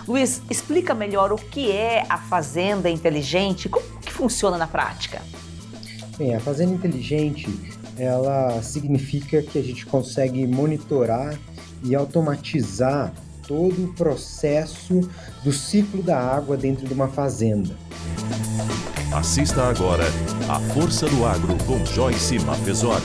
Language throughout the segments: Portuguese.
Luiz, explica melhor o que é a fazenda inteligente, como que funciona na prática? Bem, a fazenda inteligente, ela significa que a gente consegue monitorar e automatizar todo o processo do ciclo da água dentro de uma fazenda. Assista agora A Força do Agro com Joyce Mafezoli.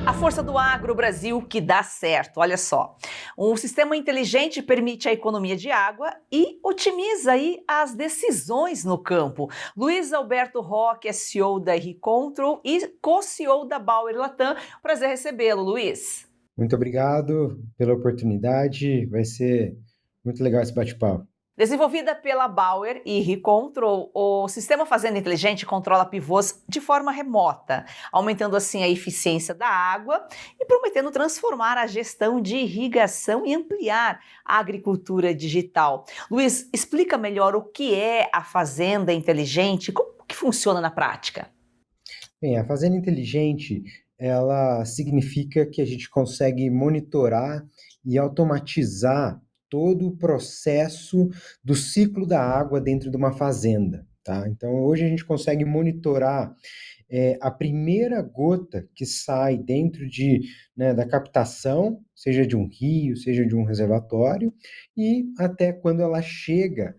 A força do agro Brasil que dá certo, olha só. Um sistema inteligente permite a economia de água e otimiza aí as decisões no campo. Luiz Alberto Roque é CEO da ReControl e co-CEO da Bauer Latam. Prazer recebê-lo, Luiz. Muito obrigado pela oportunidade, vai ser muito legal esse bate-papo. Desenvolvida pela Bauer e ReControl, o sistema Fazenda Inteligente controla pivôs de forma remota, aumentando assim a eficiência da água e prometendo transformar a gestão de irrigação e ampliar a agricultura digital. Luiz, explica melhor o que é a Fazenda Inteligente, como que funciona na prática? Bem, a fazenda inteligente, ela significa que a gente consegue monitorar e automatizar todo o processo do ciclo da água dentro de uma fazenda, tá? Então, hoje a gente consegue monitorar a primeira gota que sai dentro da captação, seja de um rio, seja de um reservatório, e até quando ela chega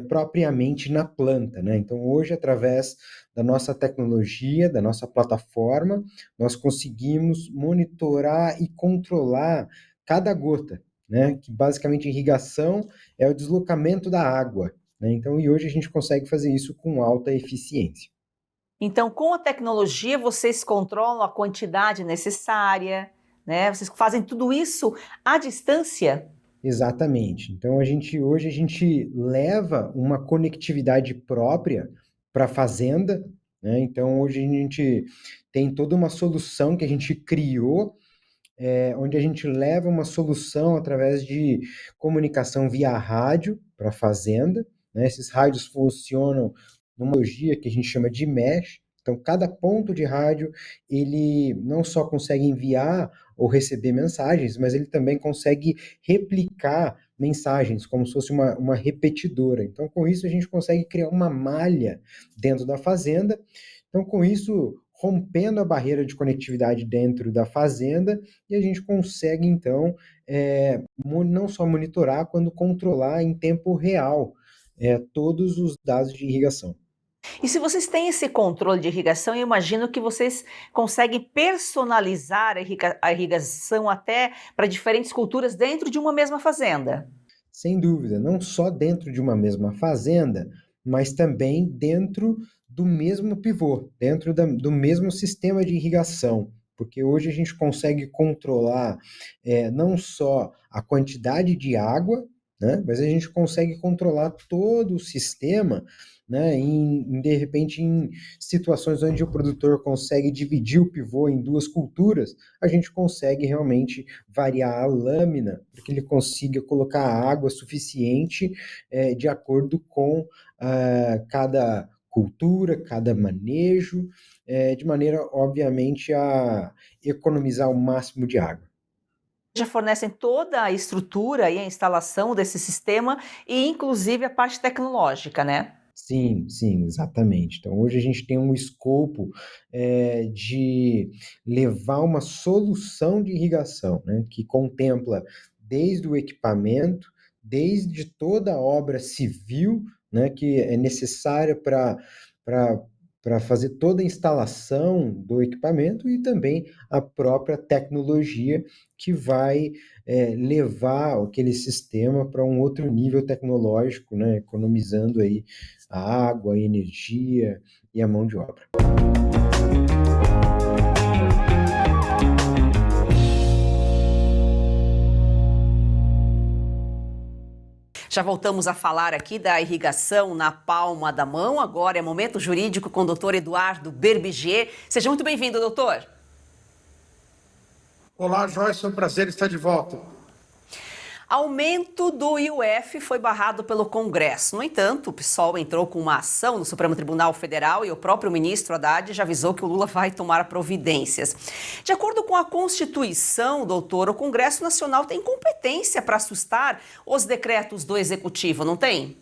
propriamente na planta, né? Então, hoje, através da nossa tecnologia, da nossa plataforma, nós conseguimos monitorar e controlar cada gota, né? Que basicamente irrigação é o deslocamento da água, né? Então, e hoje a gente consegue fazer isso com alta eficiência. Então, com a tecnologia, vocês controlam a quantidade necessária, né? Vocês fazem tudo isso à distância? Exatamente. Então hoje a gente leva uma conectividade própria para a fazenda, né? Então hoje a gente tem toda uma solução que a gente criou, onde a gente leva uma solução através de comunicação via rádio para a fazenda, né? Esses rádios funcionam numa tecnologia que a gente chama de mesh. Então, cada ponto de rádio, ele não só consegue enviar ou receber mensagens, mas ele também consegue replicar mensagens, como se fosse uma repetidora. Então, com isso, a gente consegue criar uma malha dentro da fazenda. Então, com isso, rompendo a barreira de conectividade dentro da fazenda, e a gente consegue, então, não só monitorar, quanto controlar em tempo real todos os dados de irrigação. E se vocês têm esse controle de irrigação, eu imagino que vocês conseguem personalizar a irrigação até para diferentes culturas dentro de uma mesma fazenda. Sem dúvida, não só dentro de uma mesma fazenda, mas também dentro do mesmo pivô, dentro do mesmo sistema de irrigação, porque hoje a gente consegue controlar não só a quantidade de água, né, mas a gente consegue controlar todo o sistema, né, de repente em situações onde o produtor consegue dividir o pivô em duas culturas, a gente consegue realmente variar a lâmina para que ele consiga colocar água suficiente de acordo com cada cultura, cada manejo, de maneira, obviamente, a economizar o máximo de água. Já fornecem toda a estrutura e a instalação desse sistema e inclusive a parte tecnológica, né? Sim, sim, exatamente. Então, hoje a gente tem um escopo de levar uma solução de irrigação, né, que contempla desde o equipamento, desde toda a obra civil, né, que é necessária para fazer toda a instalação do equipamento e também a própria tecnologia que vai levar aquele sistema para um outro nível tecnológico, né, economizando aí a água, a energia e a mão de obra. Já voltamos a falar aqui da irrigação na palma da mão. Agora é momento jurídico com o doutor Eduardo Berbigier. Seja muito bem-vindo, doutor. Olá, Joyce, é um prazer estar de volta. Aumento do IOF foi barrado pelo Congresso. No entanto, o PSOL entrou com uma ação no Supremo Tribunal Federal e o próprio ministro Haddad já avisou que o Lula vai tomar providências. De acordo com a Constituição, doutor, o Congresso Nacional tem competência para assustar os decretos do Executivo, não tem?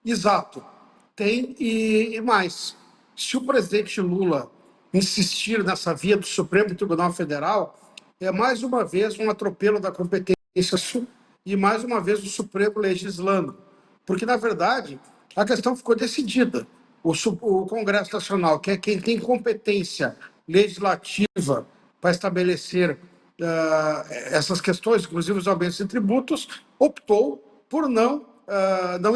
Exato. Tem e mais. Se o presidente Lula insistir nessa via do Supremo Tribunal Federal, é mais uma vez um atropelo da competência e mais uma vez o Supremo legislando. Porque, na verdade, a questão ficou decidida. O Congresso Nacional, que é quem tem competência legislativa para estabelecer essas questões, inclusive os aumentos de tributos, optou por não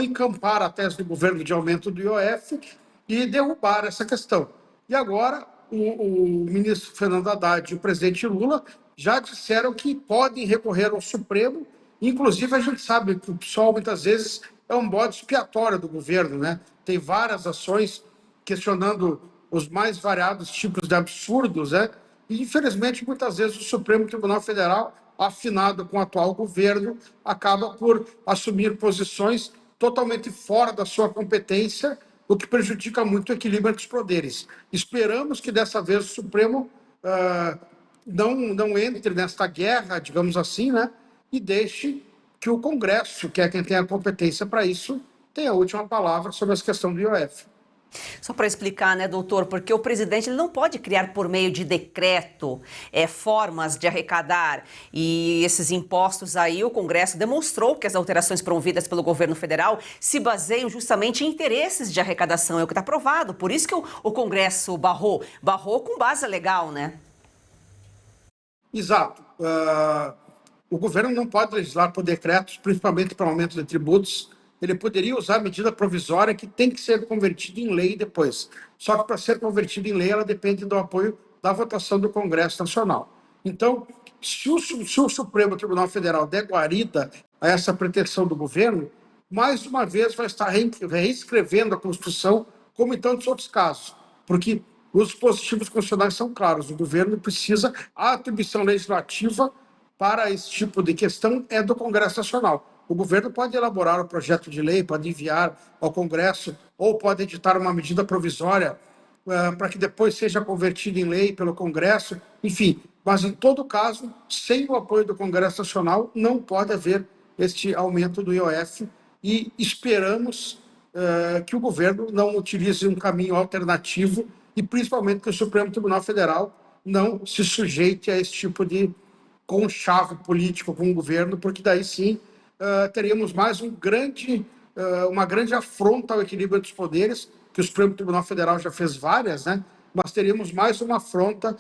encampar a tese do governo de aumento do IOF e derrubar essa questão. E agora, o ministro Fernando Haddad e o presidente Lula já disseram que podem recorrer ao Supremo. Inclusive, a gente sabe que o PSOL, muitas vezes, é um bode expiatório do governo, né? Tem várias ações questionando os mais variados tipos de absurdos, né? E, infelizmente, muitas vezes o Supremo Tribunal Federal, afinado com o atual governo, acaba por assumir posições totalmente fora da sua competência, o que prejudica muito o equilíbrio entre os poderes. Esperamos que, dessa vez, o Supremo não entre nesta guerra, digamos assim, né? E deixe que o Congresso, que é quem tem a competência para isso, tenha a última palavra sobre essa questão do IOF. Só para explicar, né, doutor, porque o presidente ele não pode criar por meio de decreto formas de arrecadar e esses impostos aí, o Congresso demonstrou que as alterações promovidas pelo governo federal se baseiam justamente em interesses de arrecadação, é o que está provado, por isso que o Congresso barrou com base legal, né? Exato. O governo não pode legislar por decretos, principalmente para aumento de tributos. Ele poderia usar medida provisória que tem que ser convertida em lei depois. Só que para ser convertida em lei, ela depende do apoio da votação do Congresso Nacional. Então, se o Supremo Tribunal Federal der guarida a essa pretensão do governo, mais uma vez vai estar reescrevendo a Constituição, como em tantos outros casos. Porque os dispositivos constitucionais são claros. O governo precisa, a atribuição legislativa para esse tipo de questão é do Congresso Nacional. O governo pode elaborar o projeto de lei, pode enviar ao Congresso ou pode editar uma medida provisória para que depois seja convertida em lei pelo Congresso, enfim. Mas, em todo caso, sem o apoio do Congresso Nacional, não pode haver este aumento do IOF e esperamos que o governo não utilize um caminho alternativo e, principalmente, que o Supremo Tribunal Federal não se sujeite a esse tipo de conchavo político com o governo, porque daí sim teríamos mais uma grande afronta ao equilíbrio dos poderes, que o Supremo Tribunal Federal já fez várias, né? Mas teríamos mais uma afronta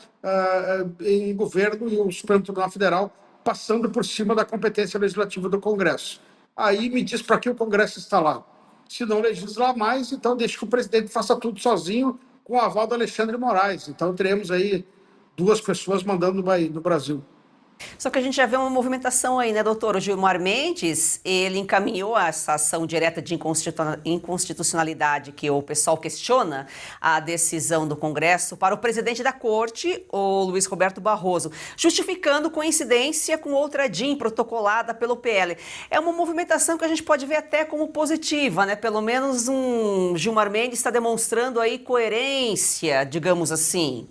em governo e o Supremo Tribunal Federal passando por cima da competência legislativa do Congresso. Aí me diz para que o Congresso está lá. Se não legislar mais, então deixe que o presidente faça tudo sozinho com o aval do Alexandre Moraes. Então teremos aí 2 pessoas mandando no Brasil. Só que a gente já vê uma movimentação aí, né, doutor? O Gilmar Mendes, ele encaminhou essa ação direta de inconstitucionalidade que o pessoal questiona a decisão do Congresso para o presidente da Corte, o Luiz Roberto Barroso, justificando coincidência com outra DIN protocolada pelo PL. É uma movimentação que a gente pode ver até como positiva, né? Pelo menos Gilmar Mendes está demonstrando aí coerência, digamos assim.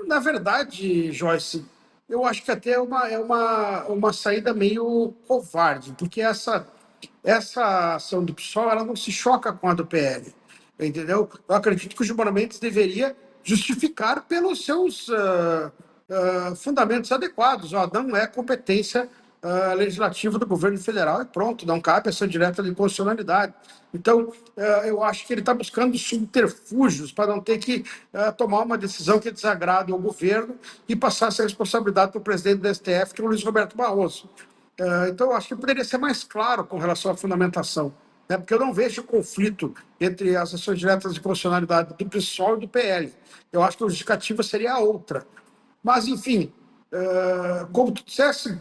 Na verdade, Joyce, eu acho que até é uma saída meio covarde, porque essa ação do PSOL ela não se choca com a do PL, entendeu? Eu acredito que o Gilmar Mendes deveria justificar pelos seus fundamentos adequados. Não é competência legislativa do governo federal e pronto, não cabe ação direta de inconstitucionalidade. Então, eu acho que ele está buscando subterfúgios para não ter que tomar uma decisão que desagrade ao governo e passar essa responsabilidade para o presidente do STF, que é o Luiz Roberto Barroso. Então, eu acho que poderia ser mais claro com relação à fundamentação, né? Porque eu não vejo conflito entre as ações diretas de constitucionalidade do PSOL e do PL. Eu acho que a justificativa seria a outra. Mas, enfim, como tu disseste,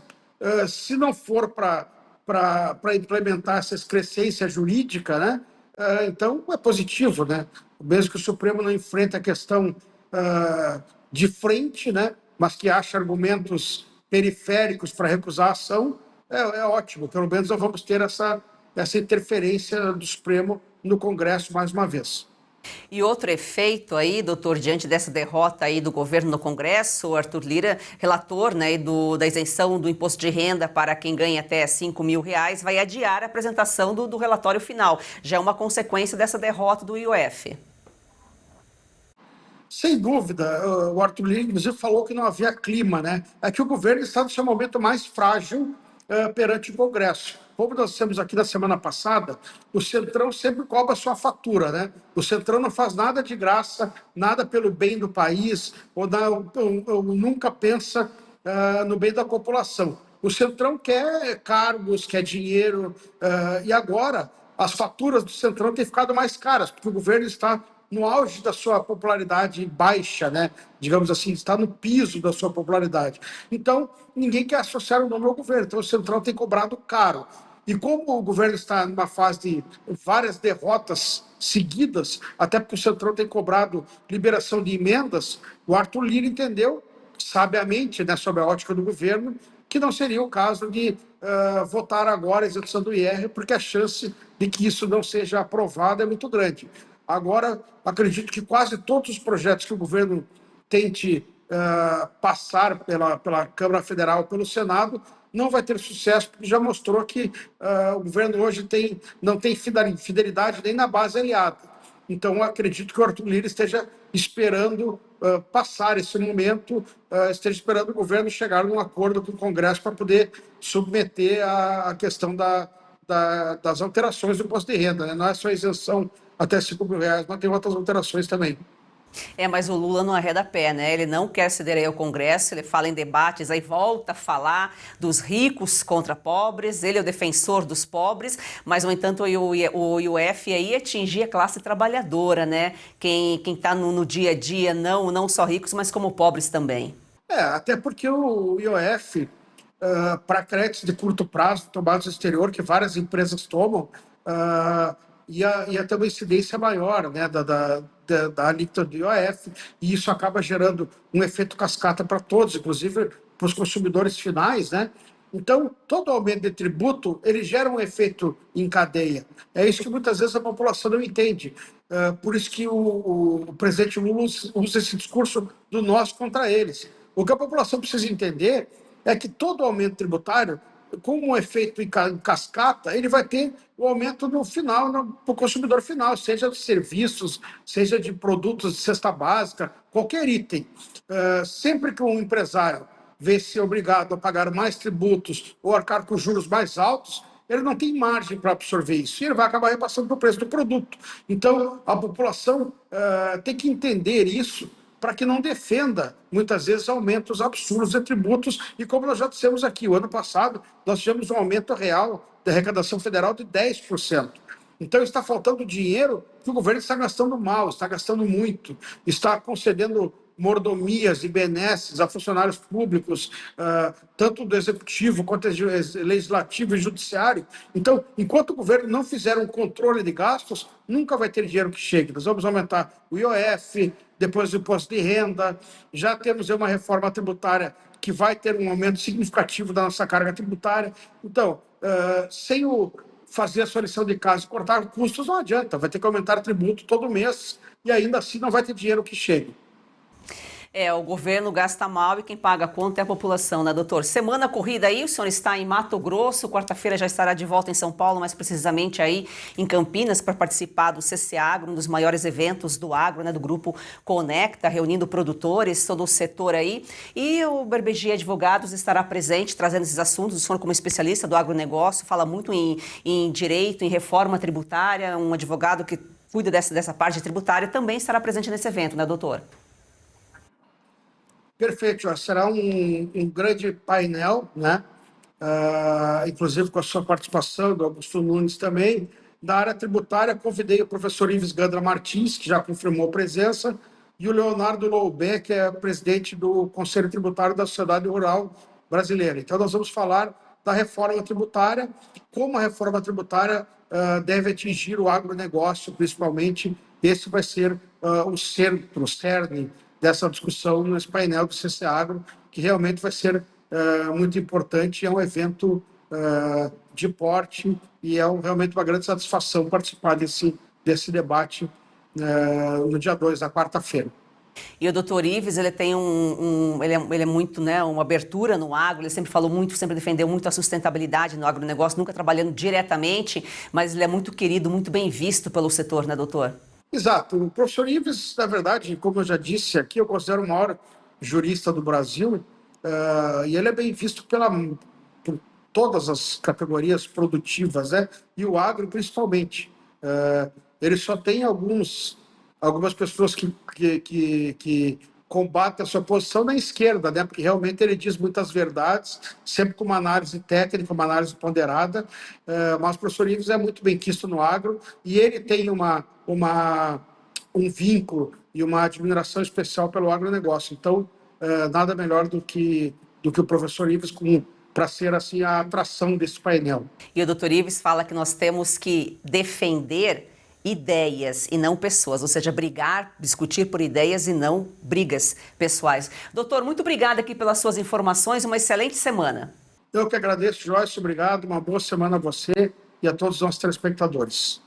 se não for para implementar essa excrescência jurídica, né, então é positivo, né? Mesmo que o Supremo não enfrente a questão de frente, né, mas que ache argumentos periféricos para recusar a ação, é ótimo. Pelo menos nós vamos ter essa interferência do Supremo no Congresso mais uma vez. E outro efeito aí, doutor, diante dessa derrota aí do governo no Congresso, o Arthur Lira, relator, né, da isenção do imposto de renda para quem ganha até R$ 5.000, vai adiar a apresentação do relatório final. Já é uma consequência dessa derrota do IOF. Sem dúvida, o Arthur Lira, inclusive, falou que não havia clima, né? É que o governo está no seu momento mais frágil perante o Congresso. Como nós dissemos aqui na semana passada, o Centrão sempre cobra a sua fatura, né? O Centrão não faz nada de graça, nada pelo bem do país, ou nunca pensa no bem da população. O Centrão quer cargos, quer dinheiro, e agora as faturas do Centrão têm ficado mais caras, porque o governo está no auge da sua popularidade baixa, né? Digamos assim, está no piso da sua popularidade. Então, ninguém quer associar o nome ao governo. Então, o Centrão tem cobrado caro. E como o governo está numa fase de várias derrotas seguidas, até porque o Centrão tem cobrado liberação de emendas, o Arthur Lira entendeu, sabiamente, né, sob a ótica do governo, que não seria o caso de votar agora a execução do IR, porque a chance de que isso não seja aprovado é muito grande. Agora, acredito que quase todos os projetos que o governo tente passar pela Câmara Federal, pelo Senado, não vai ter sucesso, porque já mostrou que o governo hoje não tem fidelidade nem na base aliada. Então, acredito que o Arthur Lira esteja esperando passar esse momento, esteja esperando o governo chegar num acordo com o Congresso para poder submeter a questão das alterações do imposto de renda, né? Não é só a isenção até R$ 5.000, mas tem outras alterações também. Mas o Lula não arreda pé, né? Ele não quer ceder aí ao Congresso, ele fala em debates, aí volta a falar dos ricos contra pobres, ele é o defensor dos pobres, mas, no entanto, o IOF aí atingia a classe trabalhadora, né? Quem está no dia a dia, não só ricos, mas como pobres também. Até porque o IOF, para créditos de curto prazo tomados no exterior, que várias empresas tomam, ia ter uma incidência maior, né, da alíquota do IOF, e isso acaba gerando um efeito cascata para todos, inclusive para os consumidores finais, né? Então, todo aumento de tributo, ele gera um efeito em cadeia. É isso que muitas vezes a população não entende. Por isso que o presidente Lula usa esse discurso do nós contra eles. O que a população precisa entender é que todo aumento tributário, com um efeito em cascata, ele vai ter o aumento no final, para o consumidor final, seja de serviços, seja de produtos de cesta básica, qualquer item. Sempre que um empresário vê-se obrigado a pagar mais tributos ou arcar com juros mais altos, ele não tem margem para absorver isso, e ele vai acabar repassando para o preço do produto. Então, a população tem que entender isso, para que não defenda, muitas vezes, aumentos absurdos de tributos. E como nós já dissemos aqui, o ano passado, nós tivemos um aumento real da arrecadação federal de 10%. Então, está faltando dinheiro que o governo está gastando mal, está gastando muito, está concedendo mordomias e benesses a funcionários públicos, tanto do executivo quanto do legislativo e judiciário. Então, enquanto o governo não fizer um controle de gastos, nunca vai ter dinheiro que chegue. Nós vamos aumentar o IOF, depois o imposto de renda, já temos uma reforma tributária que vai ter um aumento significativo da nossa carga tributária. Então, sem fazer a sua lição de casa e cortar custos, não adianta, vai ter que aumentar o tributo todo mês e ainda assim não vai ter dinheiro que chegue. O governo gasta mal e quem paga a conta é a população, né, doutor? Semana corrida aí, o senhor está em Mato Grosso, quarta-feira já estará de volta em São Paulo, mais precisamente aí em Campinas, para participar do CC Agro, um dos maiores eventos do agro, né, do grupo Conecta, reunindo produtores, todo o setor aí. E o BBG Advogados estará presente, trazendo esses assuntos. O senhor, como especialista do agronegócio, fala muito em direito, em reforma tributária, um advogado que cuida dessa parte tributária, também estará presente nesse evento, né, doutor? Perfeito, será um grande painel, né? Inclusive com a sua participação, do Augusto Nunes também. Da área tributária, convidei o professor Ives Gandra Martins, que já confirmou presença, e o Leonardo Loubet, que é presidente do Conselho Tributário da Sociedade Rural Brasileira. Então, nós vamos falar da reforma tributária, como a reforma tributária deve atingir o agronegócio, principalmente. Esse vai ser o centro, o cerne dessa discussão nesse painel do CC Agro, que realmente vai ser muito importante, é um evento de porte e é realmente uma grande satisfação participar desse debate no dia 2, na quarta-feira. E o Dr. Ives, ele tem ele é muito, né, uma abertura no agro, ele sempre falou muito, sempre defendeu muito a sustentabilidade no agronegócio, nunca trabalhando diretamente, mas ele é muito querido, muito bem visto pelo setor, né, doutor? Exato. O professor Ives, na verdade, como eu já disse aqui, eu considero o maior jurista do Brasil, e ele é bem visto por todas as categorias produtivas, né? E o agro principalmente. Ele só tem algumas pessoas que combatem a sua posição na esquerda, né? Porque realmente ele diz muitas verdades, sempre com uma análise técnica, uma análise ponderada, mas o professor Ives é muito bem quisto no agro e ele tem um vínculo e uma admiração especial pelo agronegócio. Então, nada melhor do que o professor Ives para ser assim a atração desse painel. E o Dr. Ives fala que nós temos que defender ideias e não pessoas, ou seja, brigar, discutir por ideias e não brigas pessoais. Doutor, muito obrigada aqui pelas suas informações, uma excelente semana. Eu que agradeço, Joyce, obrigado, uma boa semana a você e a todos os nossos telespectadores.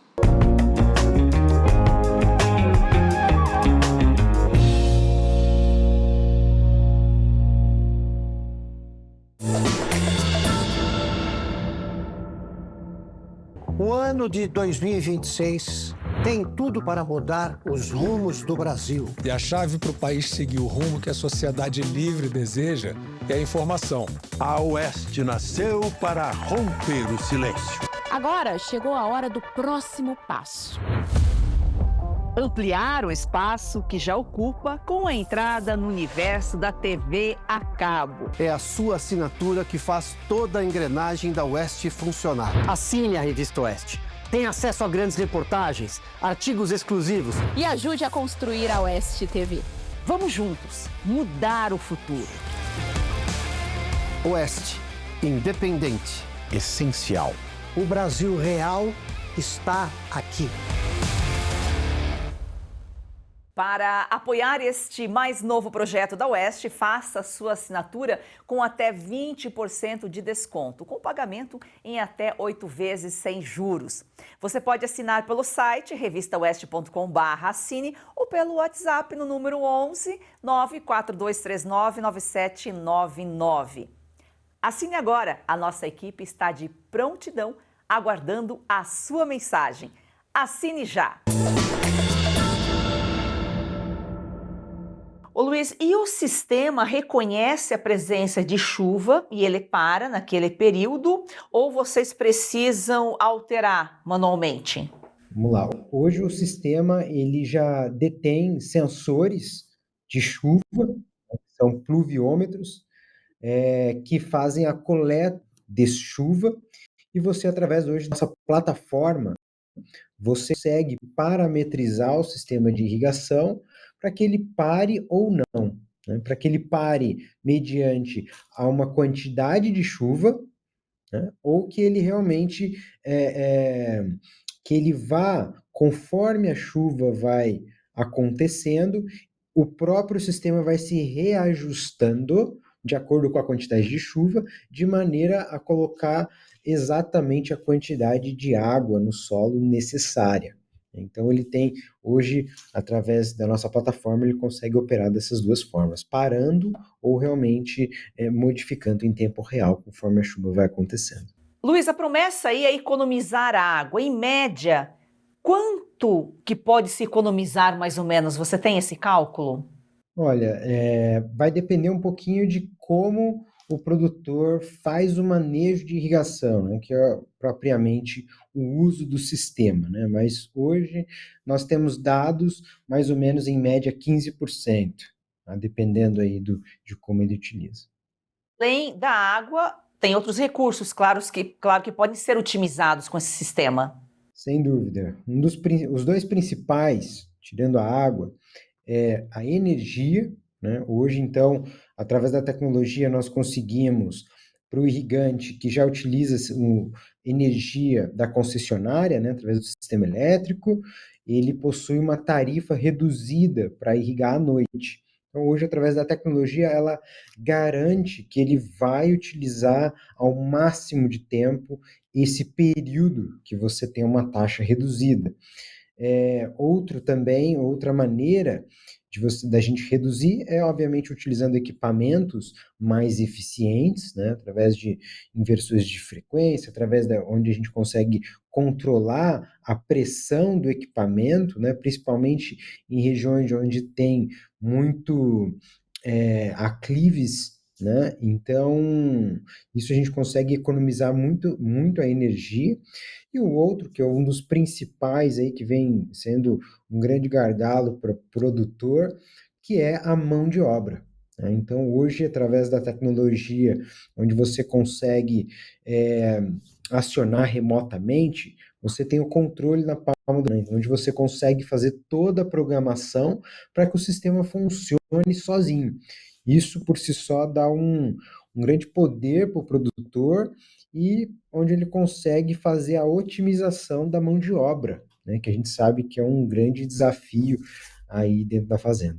O ano de 2026 tem tudo para mudar os rumos do Brasil. E a chave para o país seguir o rumo que a sociedade livre deseja é a informação. A Oeste nasceu para romper o silêncio. Agora chegou a hora do próximo passo. Ampliar o espaço que já ocupa com a entrada no universo da TV a cabo. É a sua assinatura que faz toda a engrenagem da Oeste funcionar. Assine a Revista Oeste. Tem acesso a grandes reportagens, artigos exclusivos. E ajude a construir a Oeste TV. Vamos juntos mudar o futuro. Oeste, independente, Essencial. o Brasil real está aqui. Para apoiar este mais novo projeto da Oeste, faça sua assinatura com até 20% de desconto, com pagamento em até 8 vezes sem juros. Você pode assinar pelo site revistaoeste.com/assine ou pelo WhatsApp no número 11 94239 9799. Assine agora, a nossa equipe está de prontidão, aguardando a sua mensagem. Assine já! Ô Luiz, e o sistema reconhece a presença de chuva e ele para naquele período ou vocês precisam alterar manualmente? Vamos lá. Hoje o sistema ele já detém sensores de chuva, são pluviômetros, que fazem a coleta de chuva e você, através hoje dessa plataforma, você consegue parametrizar o sistema de irrigação para que ele pare ou não, né? Para que ele pare mediante a uma quantidade de chuva, né? Ou que ele realmente que ele vá, conforme a chuva vai acontecendo, o próprio sistema vai se reajustando de acordo com a quantidade de chuva, de maneira a colocar exatamente a quantidade de água no solo necessária. Então, ele tem, hoje, através da nossa plataforma, ele consegue operar dessas duas formas, parando ou realmente modificando em tempo real, conforme a chuva vai acontecendo. Luiz, a promessa aí é economizar água. Em média, quanto que pode se economizar mais ou menos? Você tem esse cálculo? Olha, vai depender um pouquinho de como o produtor faz o manejo de irrigação, né, que é propriamente o uso do sistema, né? Mas hoje nós temos dados mais ou menos em média 15%, tá? Dependendo aí de como ele utiliza. Além da água, tem outros recursos, claro que podem ser otimizados com esse sistema. Sem dúvida. Os dois principais, tirando a água, é a energia, né? Hoje, então, através da tecnologia, nós conseguimos, para o irrigante que já utiliza energia da concessionária, né, através do sistema elétrico, ele possui uma tarifa reduzida para irrigar à noite. Então, hoje, através da tecnologia, ela garante que ele vai utilizar ao máximo de tempo esse período que você tem uma taxa reduzida. Outra maneira da gente reduzir é, obviamente, utilizando equipamentos mais eficientes, né, através de inversores de frequência, onde a gente consegue controlar a pressão do equipamento, né, principalmente em regiões onde tem muito aclives, né? Então, isso a gente consegue economizar muito, muito a energia. E o outro, que é um dos principais aí, que vem sendo um grande gargalo para o produtor, que é a mão de obra, né? Então, hoje, através da tecnologia, onde você consegue acionar remotamente, você tem o controle na palma da mão, onde você consegue fazer toda a programação para que o sistema funcione sozinho. Isso, por si só, dá um grande poder para o produtor e onde ele consegue fazer a otimização da mão de obra, né, que a gente sabe que é um grande desafio aí dentro da fazenda.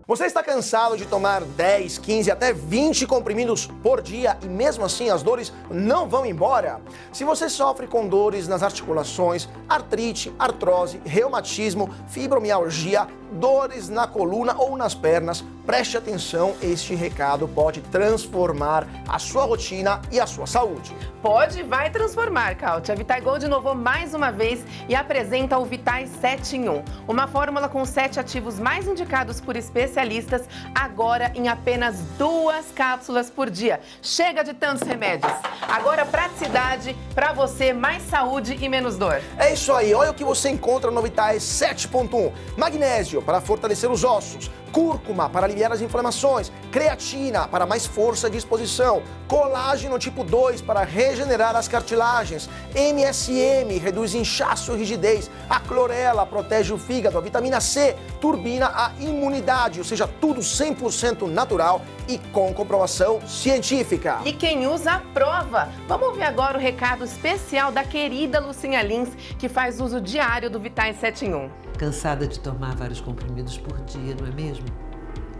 Você está cansado de tomar 10, 15, até 20 comprimidos por dia e mesmo assim as dores não vão embora? Se você sofre com dores nas articulações, artrite, artrose, reumatismo, fibromialgia, dores na coluna ou nas pernas, preste atenção, este recado pode transformar a sua rotina e a sua saúde. Pode e vai transformar, Káutia. A Vitai Gold inovou mais uma vez e apresenta o Vitai 7 em 1. Uma fórmula com 7 ativos mais indicados por especialistas, agora em apenas 2 cápsulas por dia. Chega de tantos remédios. Agora praticidade para você, mais saúde e menos dor. É isso aí, olha o que você encontra no Vitai 7.1. Magnésio para fortalecer os ossos, cúrcuma para aliviar as inflamações, creatina para mais força e disposição, colágeno tipo 2 para regenerar as cartilagens, MSM reduz inchaço e rigidez, a clorela protege o fígado, a vitamina C turbina a imunidade, ou seja, tudo 100% natural e com comprovação científica. E quem usa aprova. Vamos ouvir agora o recado especial da querida Lucinha Lins, que faz uso diário do Vitai 7 em 1. Cansada de tomar vários comprimidos por dia, não é mesmo?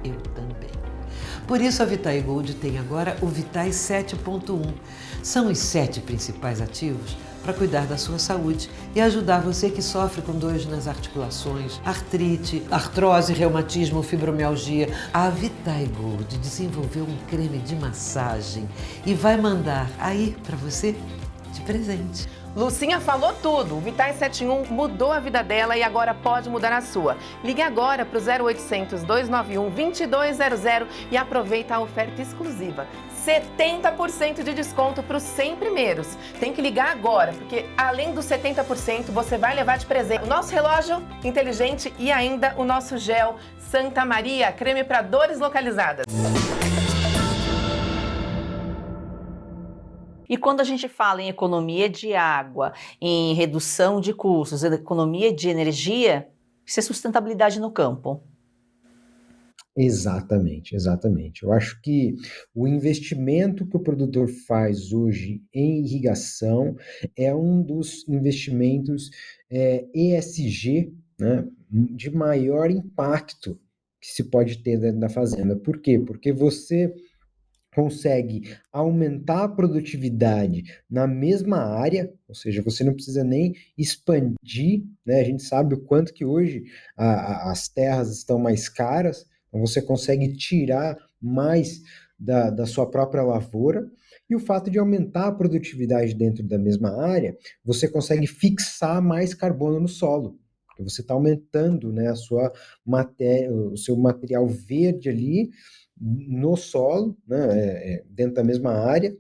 Eu também. Por isso a Vitai Gold tem agora o Vitai 7.1. São os 7 principais ativos para cuidar da sua saúde e ajudar você que sofre com dores nas articulações, artrite, artrose, reumatismo, fibromialgia. A Vitai Gold desenvolveu um creme de massagem e vai mandar aí para você de presente. Lucinha falou tudo. O Vitai 7 em 1 mudou a vida dela e agora pode mudar a sua. Ligue agora para o 0800 291 2200 e aproveita a oferta exclusiva. 70% de desconto para os 100 primeiros. Tem que ligar agora, porque além dos 70%, você vai levar de presente o nosso relógio inteligente e ainda o nosso gel Santa Maria, creme para dores localizadas. E quando a gente fala em economia de água, em redução de custos, economia de energia, isso é sustentabilidade no campo. Exatamente, exatamente. Eu acho que o investimento que o produtor faz hoje em irrigação é um dos investimentos ESG, né, de maior impacto que se pode ter dentro da fazenda. Por quê? Porque você consegue aumentar a produtividade na mesma área, ou seja, você não precisa nem expandir, né? A gente sabe o quanto que hoje as terras estão mais caras, então você consegue tirar mais da sua própria lavoura, e o fato de aumentar a produtividade dentro da mesma área, você consegue fixar mais carbono no solo, porque você está aumentando, né, o seu material verde ali, no solo, né, dentro da mesma área,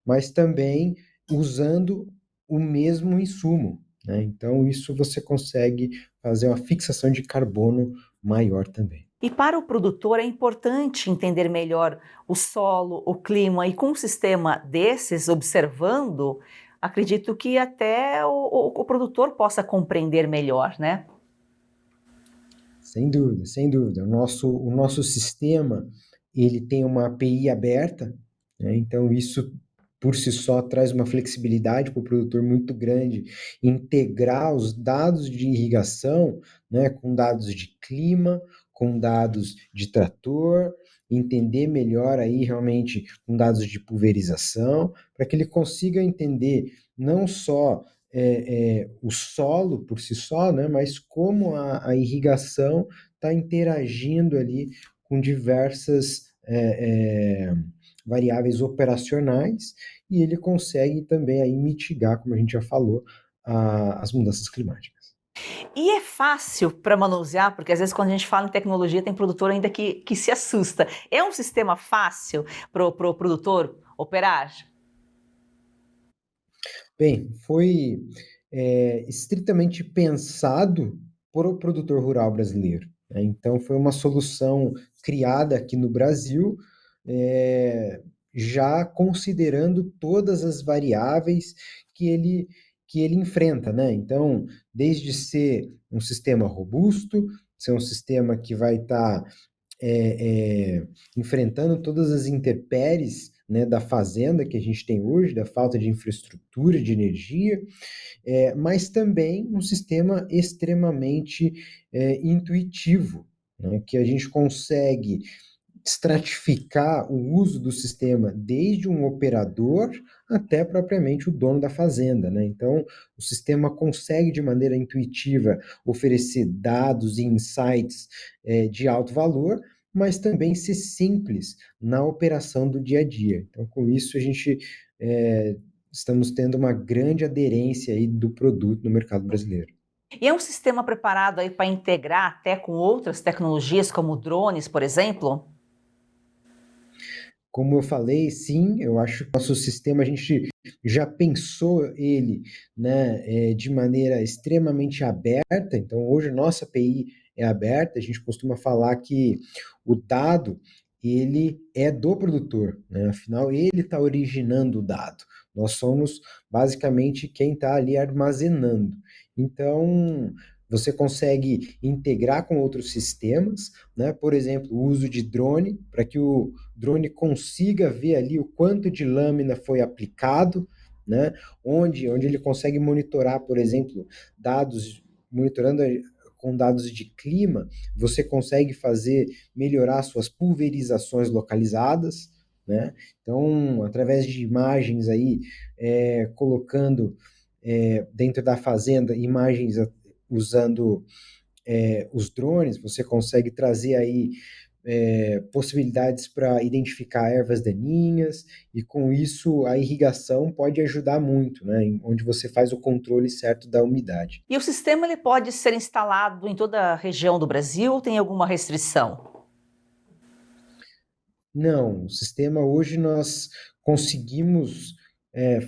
mas também usando o mesmo insumo, né? Então, isso você consegue fazer uma fixação de carbono maior também. E para o produtor é importante entender melhor o solo, o clima, e com um sistema desses observando, acredito que até o produtor possa compreender melhor, né? Sem dúvida, sem dúvida. O nosso sistema, ele tem uma API aberta, né? Então isso por si só traz uma flexibilidade para o produtor muito grande, integrar os dados de irrigação, né, com dados de clima, com dados de trator, entender melhor aí realmente com dados de pulverização, para que ele consiga entender não só o solo por si só, né, mas como a irrigação está interagindo ali com diversas variáveis operacionais, e ele consegue também aí mitigar, como a gente já falou, as mudanças climáticas. E é fácil para manusear, porque às vezes quando a gente fala em tecnologia tem produtor ainda que se assusta. É um sistema fácil para o produtor operar? Bem, foi estritamente pensado por o produtor rural brasileiro, né? Então, foi uma solução criada aqui no Brasil, já considerando todas as variáveis que ele enfrenta, né? Então, desde ser um sistema robusto, ser um sistema que vai estar enfrentando todas as intempéries, né, da fazenda que a gente tem hoje, da falta de infraestrutura, de energia, mas também um sistema extremamente intuitivo, né, que a gente consegue estratificar o uso do sistema desde um operador até propriamente o dono da fazenda, né? Então, o sistema consegue de maneira intuitiva oferecer dados e insights de alto valor, mas também ser simples na operação do dia a dia. Então, com isso, a gente estamos tendo uma grande aderência aí do produto no mercado brasileiro. E é um sistema preparado aí para integrar até com outras tecnologias, como drones, por exemplo? Como eu falei, sim, eu acho que nosso sistema, a gente já pensou ele, né, de maneira extremamente aberta. Então, hoje, nossa API é aberta. A gente costuma falar que o dado, ele é do produtor, né? Afinal, ele está originando o dado. Nós somos, basicamente, quem está ali armazenando. Então, você consegue integrar com outros sistemas, né? Por exemplo, o uso de drone, para que o drone consiga ver ali o quanto de lâmina foi aplicado, né? Onde ele consegue monitorar, por exemplo, monitorando com dados de clima, você consegue melhorar suas pulverizações localizadas, né? Então, através de imagens aí, colocando dentro da fazenda imagens usando os drones, você consegue trazer aí possibilidades para identificar ervas daninhas, e com isso a irrigação pode ajudar muito, né? Onde você faz o controle certo da umidade. E o sistema ele pode ser instalado em toda a região do Brasil ou tem alguma restrição? Não, o sistema hoje nós conseguimos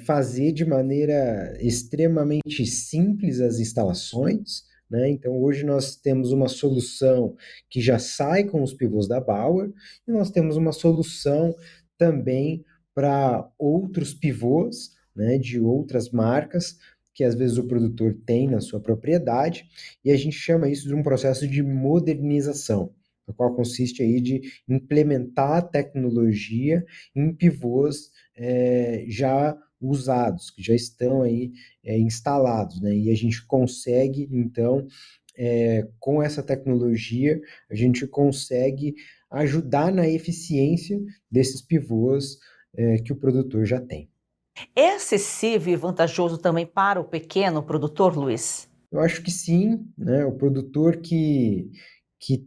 fazer de maneira extremamente simples as instalações, né? Então, hoje nós temos uma solução que já sai com os pivôs da Bauer, e nós temos uma solução também para outros pivôs, né, de outras marcas, que às vezes o produtor tem na sua propriedade, e a gente chama isso de um processo de modernização, a qual consiste aí de implementar a tecnologia em pivôs já usados, que já estão aí instalados, né? E a gente consegue, então, com essa tecnologia, a gente consegue ajudar na eficiência desses pivôs que o produtor já tem. É acessível e vantajoso também para o pequeno produtor, Luiz? Eu acho que sim, né? O produtor que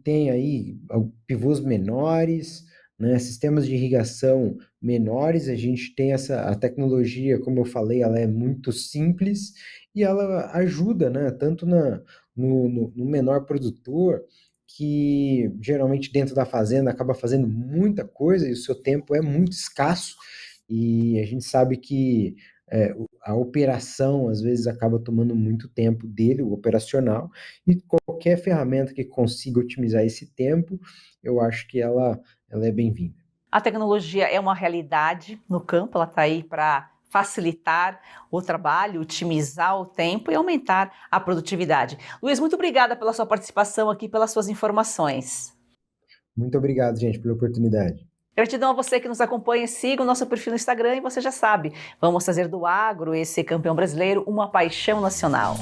tem aí pivôs menores, né, sistemas de irrigação menores, a gente tem a tecnologia, como eu falei, ela é muito simples e ela ajuda, né, tanto no menor produtor, que geralmente dentro da fazenda acaba fazendo muita coisa e o seu tempo é muito escasso, e a gente sabe que a operação às vezes acaba tomando muito tempo dele, o operacional, e qualquer ferramenta que consiga otimizar esse tempo, eu acho que ela é bem-vinda. A tecnologia é uma realidade no campo, ela está aí para facilitar o trabalho, otimizar o tempo e aumentar a produtividade. Luiz, muito obrigada pela sua participação aqui, pelas suas informações. Muito obrigado, gente, pela oportunidade. Gratidão a você que nos acompanha, siga o nosso perfil no Instagram e você já sabe, vamos fazer do agro, esse campeão brasileiro, uma paixão nacional.